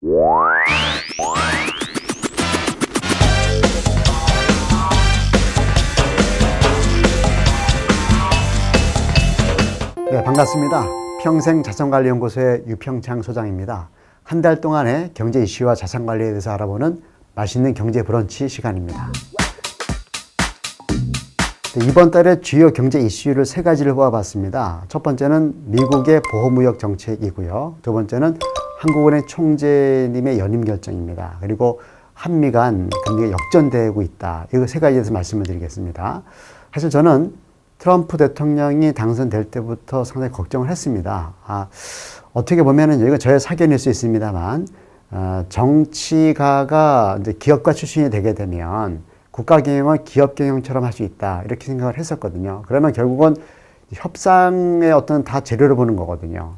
네, 반갑습니다. 평생자산관리연구소의 유평창 소장입니다. 한 달 동안의 경제 이슈와 자산관리에 대해서 알아보는 맛있는 경제 브런치 시간입니다. 네, 이번 달에 주요 경제 이슈를 세 가지를 뽑아봤습니다. 첫 번째는 미국의 보호무역 정책이고요. 두 번째는 한국은행 총재님의 연임 결정입니다. 그리고 한미 간 금리가 역전되고 있다. 이거 세 가지에 대해서 말씀을 드리겠습니다. 사실 저는 트럼프 대통령이 당선될 때부터 상당히 걱정을 했습니다. 어떻게 보면은 이거 저의 사견일 수 있습니다만, 정치가가 이제 기업가 출신이 되게 되면 국가 경영을 기업 경영처럼 할 수 있다. 이렇게 생각을 했었거든요. 그러면 결국은 협상의 어떤 다 재료를 보는 거거든요.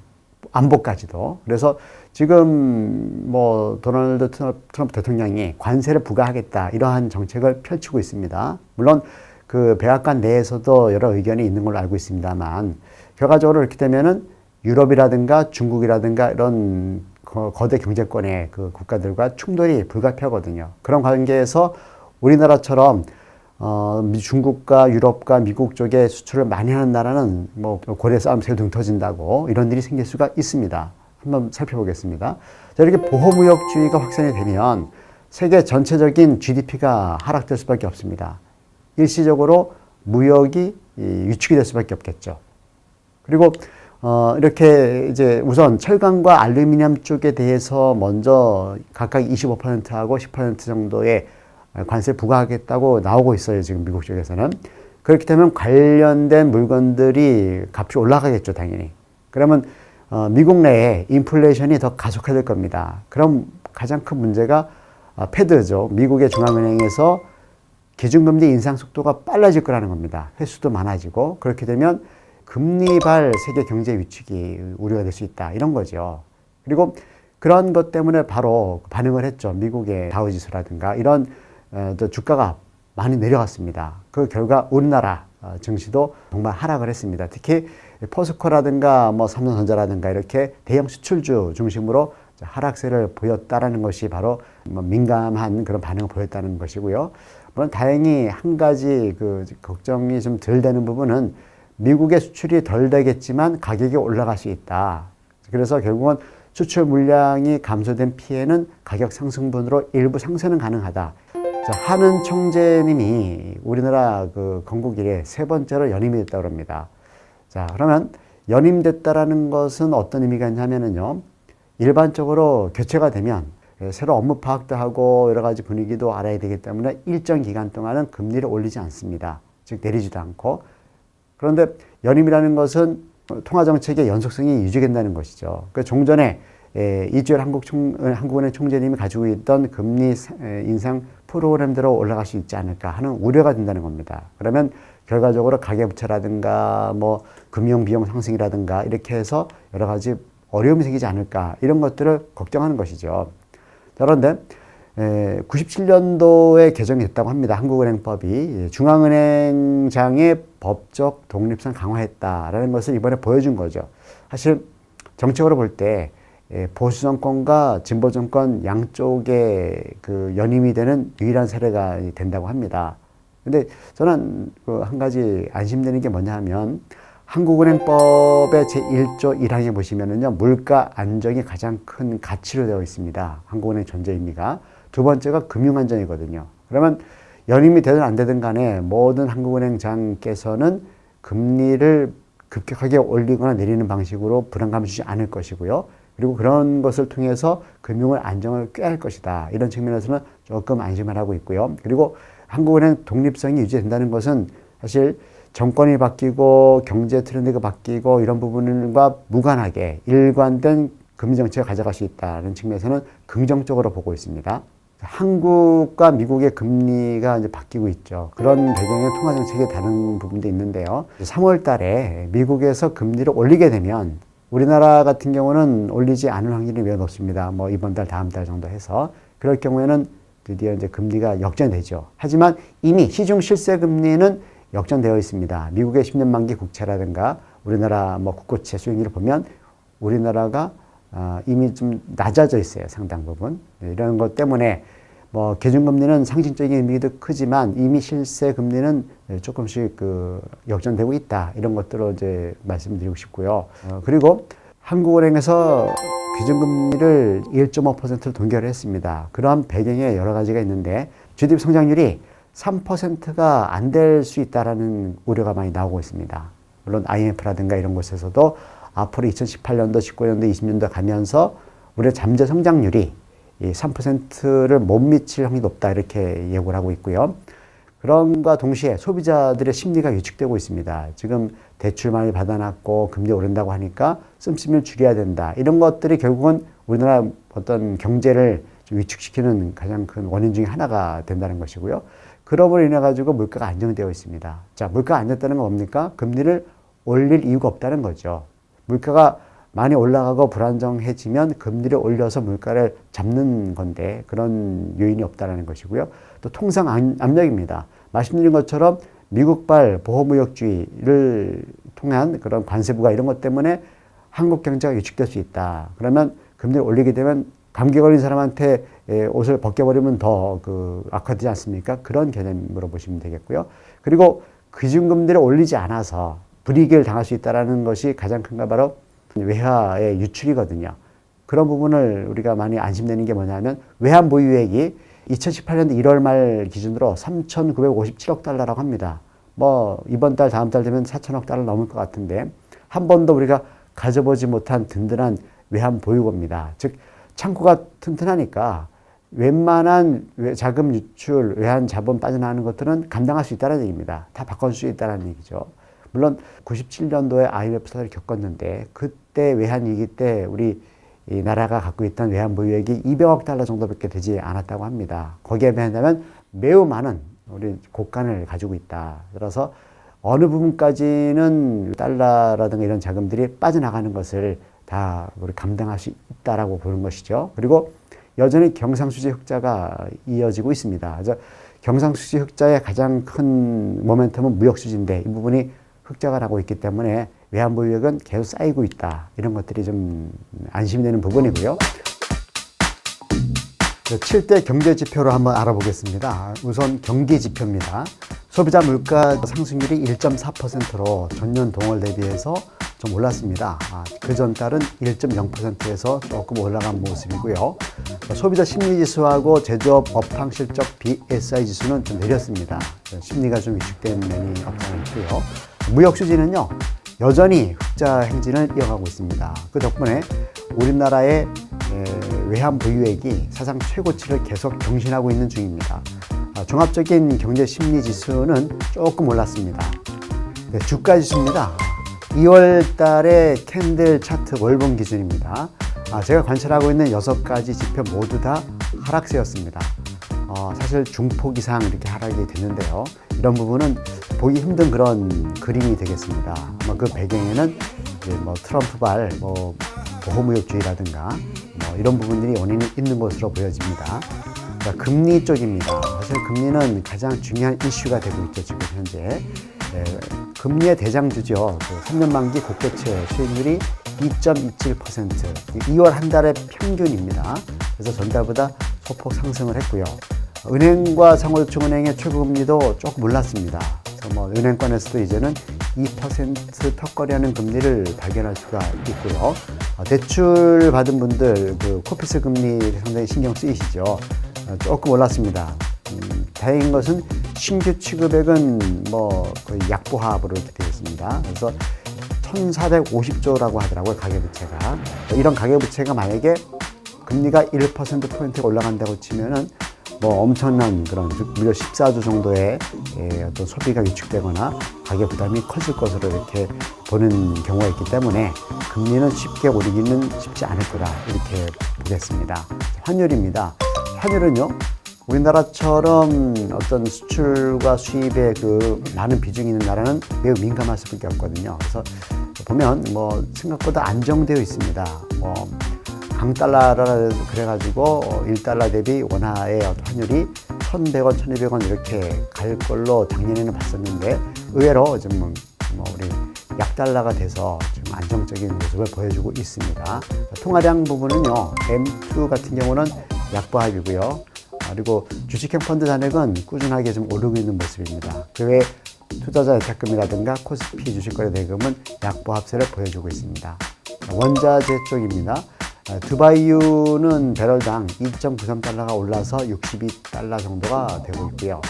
안보까지도. 그래서 지금 뭐 도널드 트럼프 대통령이 관세를 부과하겠다. 이러한 정책을 펼치고 있습니다. 물론 그 백악관 내에서도 여러 의견이 있는 걸로 알고 있습니다만, 결과적으로 이렇게 되면은 유럽이라든가 중국이라든가 이런 거대 경제권의 그 국가들과 충돌이 불가피하거든요. 그런 관계에서 우리나라처럼 중국과 유럽과 미국 쪽에 수출을 많이 하는 나라는 뭐 고래 싸움 새우 등 터진다고 이런 일이 생길 수가 있습니다. 한번 살펴보겠습니다. 자, 이렇게 보호무역주의가 확산이 되면 세계 전체적인 GDP가 하락될 수밖에 없습니다. 일시적으로 무역이 위축이 될 수밖에 없겠죠. 그리고 이렇게 이제 우선 철강과 알루미늄 쪽에 대해서 먼저 각각 25%하고 10% 정도의 관세를 부과하겠다고 나오고 있어요. 지금 미국 쪽에서는. 그렇게 되면 관련된 물건들이 값이 올라가겠죠, 당연히. 그러면 미국 내에 인플레이션이 더 가속화될 겁니다. 그럼 가장 큰 문제가 패드죠. 미국의 중앙은행에서 기준금리 인상 속도가 빨라질 거라는 겁니다. 횟수도 많아지고 그렇게 되면 금리발 세계 경제 위축이 우려가 될 수 있다. 이런 거죠. 그리고 그런 것 때문에 바로 반응을 했죠. 미국의 다우지수라든가 이런 주가가 많이 내려갔습니다. 그 결과 우리나라 증시도 정말 하락을 했습니다. 특히 포스코라든가 뭐 삼성전자라든가 이렇게 대형 수출주 중심으로 하락세를 보였다라는 것이 바로 민감한 그런 반응을 보였다는 것이고요. 물론 다행히 한 가지 그 걱정이 좀 덜 되는 부분은 미국의 수출이 덜 되겠지만 가격이 올라갈 수 있다. 그래서 결국은 수출 물량이 감소된 피해는 가격 상승분으로 일부 상쇄는 가능하다. 한은 총재님이 우리나라 그 건국 이래 세 번째로 연임이 됐다고 합니다. 자, 그러면 연임됐다라는 것은 어떤 의미가 있냐면요. 일반적으로 교체가 되면 새로 업무 파악도 하고 여러 가지 분위기도 알아야 되기 때문에 일정 기간 동안은 금리를 올리지 않습니다. 즉 내리지도 않고. 그런데 연임이라는 것은 통화정책의 연속성이 유지된다는 것이죠. 그 종전에 이주열 한국은행 총재님이 가지고 있던 금리 인상 프로그램대로 올라갈 수 있지 않을까 하는 우려가 된다는 겁니다. 그러면 결과적으로 가계부채라든가 뭐 금융비용 상승이라든가 이렇게 해서 여러 가지 어려움이 생기지 않을까 이런 것들을 걱정하는 것이죠. 그런데 97년도에 개정이 됐다고 합니다. 한국은행법이 중앙은행장의 법적 독립성 강화했다라는 것을 이번에 보여준 거죠. 사실 정책으로 볼 때 보수 정권과 진보 정권 양쪽에 그 연임이 되는 유일한 사례가 된다고 합니다. 근데 저는 그 한 가지 안심되는 게 뭐냐 하면 한국은행법의 제1조 1항에 보시면은요, 물가 안정이 가장 큰 가치로 되어 있습니다. 한국은행 존재 의미가. 두 번째가 금융안정이거든요. 그러면 연임이 되든 안 되든 간에 모든 한국은행장께서는 금리를 급격하게 올리거나 내리는 방식으로 불안감을 주지 않을 것이고요. 그리고 그런 것을 통해서 금융을 안정을 꾀할 것이다. 이런 측면에서는 조금 안심을 하고 있고요. 그리고 한국은행 독립성이 유지된다는 것은 사실 정권이 바뀌고 경제 트렌드가 바뀌고 이런 부분과 무관하게 일관된 금리정책을 가져갈 수 있다는 측면에서는 긍정적으로 보고 있습니다. 한국과 미국의 금리가 이제 바뀌고 있죠. 그런 배경에 통화정책이 다른 부분도 있는데요. 3월 달에 미국에서 금리를 올리게 되면 우리나라 같은 경우는 올리지 않을 확률이 매우 높습니다. 뭐 이번 달, 다음 달 정도 해서. 그럴 경우에는 드디어 이제 금리가 역전되죠. 하지만 이미 시중 실세 금리는 역전되어 있습니다. 미국의 10년 만기 국채라든가 우리나라 뭐 국고채 수익률을 보면 우리나라가 이미 좀 낮아져 있어요. 상당 부분. 이런 것 때문에 뭐 기준금리는 상징적인 의미도 크지만 이미 실세 금리는 조금씩 역전되고 있다. 이런 것들을 이제 말씀드리고 싶고요. 그리고 한국은행에서 기준금리를 1.5%로 동결을 했습니다. 그러한 배경에 여러 가지가 있는데 GDP 성장률이 3%가 안 될 수 있다라는 우려가 많이 나오고 있습니다. 물론 IMF라든가 이런 곳에서도 앞으로 2018년도, 19년도, 20년도 가면서 우리의 잠재 성장률이 이 3%를 못 미칠 확률이 높다 이렇게 예고를 하고 있고요. 그럼과 동시에 소비자들의 심리가 위축되고 있습니다. 지금 대출 많이 받아놨고 금리 오른다고 하니까 씀씀이를 줄여야 된다. 이런 것들이 결국은 우리나라 어떤 경제를 좀 위축시키는 가장 큰 원인 중에 하나가 된다는 것이고요. 그럼으로 인해 가지고 물가가 안정되어 있습니다. 자, 물가가 안정됐다는 건 뭡니까? 금리를 올릴 이유가 없다는 거죠. 물가가 많이 올라가고 불안정해지면 금리를 올려서 물가를 잡는 건데 그런 요인이 없다는 것이고요. 또 통상 압력입니다. 말씀드린 것처럼 미국발 보호무역주의를 통한 그런 관세부가 이런 것 때문에 한국 경제가 위축될 수 있다. 그러면 금리를 올리게 되면 감기 걸린 사람한테 옷을 벗겨버리면 더 악화되지 않습니까? 그런 개념으로 보시면 되겠고요. 그리고 기준금리를 올리지 않아서 불이익을 당할 수 있다는 것이 가장 큰 건 바로 외화의 유출이거든요. 그런 부분을 우리가 많이 안심되는 게 뭐냐면 외환 보유액이 2018년도 1월 말 기준으로 3,957억 달러라고 합니다. 뭐 이번 달 다음 달 되면 4천억 달러 넘을 것 같은데 한 번도 우리가 가져보지 못한 든든한 외환 보유고입니다. 즉 창고가 튼튼하니까 웬만한 자금 유출, 외환 자본 빠져나가는 것들은 감당할 수 있다는 얘기입니다. 다 바꿔줄 수 있다는 얘기죠. 물론 97년도에 IMF 사태를 겪었는데 그때 외환위기 때 우리 이 나라가 갖고 있던 외환 보유액이 200억 달러 정도밖에 되지 않았다고 합니다. 거기에 비하면 매우 많은 우리 곡간을 가지고 있다. 그래서 어느 부분까지는 달러라든가 이런 자금들이 빠져나가는 것을 다 우리 감당할 수 있다라고 보는 것이죠. 그리고 여전히 경상수지 흑자가 이어지고 있습니다. 그래서 경상수지 흑자의 가장 큰 모멘텀은 무역수지인데 이 부분이 흑자가 나고 있기 때문에 외환보유액은 계속 쌓이고 있다. 이런 것들이 좀 안심이 되는 부분이고요. 7대 경제지표로 한번 알아보겠습니다. 우선 경기지표입니다. 소비자 물가 상승률이 1.4%로 전년 동월 대비해서 좀 올랐습니다. 그 전달은 1.0%에서 조금 올라간 모습이고요. 소비자 심리지수하고 제조업 업황 실적 BSI 지수는 좀 내렸습니다. 심리가 좀 위축된 면이 없잖아 있고요. 무역 수지는요, 여전히 흑자 행진을 이어가고 있습니다. 그 덕분에 우리나라의 외환 보유액이 사상 최고치를 계속 경신하고 있는 중입니다. 종합적인 경제 심리 지수는 조금 올랐습니다. 네, 주가 지수입니다. 2월 달에 캔들 차트 월봉 기준입니다. 제가 관찰하고 있는 6가지 지표 모두 다 하락세였습니다. 사실 중폭 이상 이렇게 하락이 됐는데요. 이런 부분은 보기 힘든 그런 그림이 되겠습니다. 아마 그 배경에는 이제 트럼프발 보호무역주의라든가 이런 부분들이 원인이 있는 것으로 보여집니다. 그러니까 금리 쪽입니다. 사실 금리는 가장 중요한 이슈가 되고 있죠, 지금 현재. 금리의 대장주죠. 3년 만기 국고채 수익률이 2.27%, 2월 한 달의 평균입니다. 그래서 전달보다 소폭 상승을 했고요. 은행과 상호저축은행의 최고금리도 조금 올랐습니다. 그래서 은행권에서도 이제는 2% 턱걸이하는 금리를 발견할 수가 있고요. 대출 받은 분들 코피스 금리 상당히 신경 쓰이시죠. 조금 올랐습니다. 다행인 것은 신규 취급액은 거의 약보합으로 이렇게 되어 있습니다. 그래서 1,450조라고 하더라고요, 가계부채가. 이런 가계부채가 만약에 금리가 1%포인트가 올라간다고 치면은 엄청난 그런 무려 14조 정도의 어떤 소비가 위축되거나 가계 부담이 커질 것으로 이렇게 보는 경우가 있기 때문에 금리는 쉽게 오르기는 쉽지 않을 거다 이렇게 보겠습니다. 환율입니다. 환율은요, 우리나라처럼 어떤 수출과 수입에 많은 비중이 있는 나라는 매우 민감할 수밖에 없거든요. 그래서 보면 생각보다 안정되어 있습니다. 강달러라 그래가지고 1달러 대비 원화의 환율이 1,100원, 1,200원 이렇게 갈 걸로 작년에는 봤었는데 의외로 좀 우리 약달러가 돼서 좀 안정적인 모습을 보여주고 있습니다. 통화량 부분은요, M2 같은 경우는 약보합이고요. 그리고 주식형 펀드 잔액은 꾸준하게 좀 오르고 있는 모습입니다. 그 외 투자자 예탁금이라든가 코스피 주식거래 대금은 약보합세를 보여주고 있습니다. 원자재 쪽입니다. 두바이유는 배럴당 2.93달러가 올라서 62달러 정도가 되고 있고요.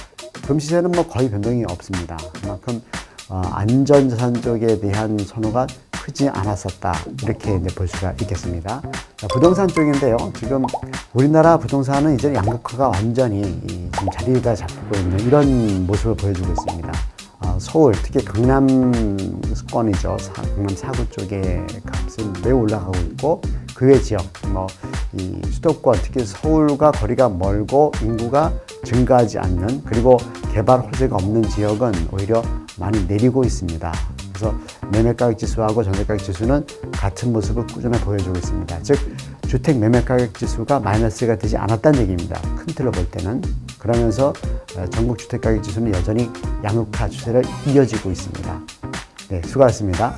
금시세는 뭐 거의 변동이 없습니다. 그만큼 안전자산 쪽에 대한 선호가 크지 않았었다, 이렇게 이제 볼 수가 있겠습니다. 부동산 쪽인데요. 지금 우리나라 부동산은 이제 양극화가 완전히 좀 자리가 잡히고 있는 이런 모습을 보여주고 있습니다. 서울, 특히 강남권이죠. 강남 4구 쪽의 값은 매우 올라가고 있고, 그 외 지역, 이 수도권, 특히 서울과 거리가 멀고 인구가 증가하지 않는, 그리고 개발 호재가 없는 지역은 오히려 많이 내리고 있습니다. 그래서 매매가격 지수하고 전세가격 지수는 같은 모습을 꾸준히 보여주고 있습니다. 즉, 주택 매매가격 지수가 마이너스가 되지 않았다는 얘기입니다. 큰 틀로 볼 때는. 그러면서 전국 주택가격 지수는 여전히 양극화 추세를 이어지고 있습니다. 네, 수고하셨습니다.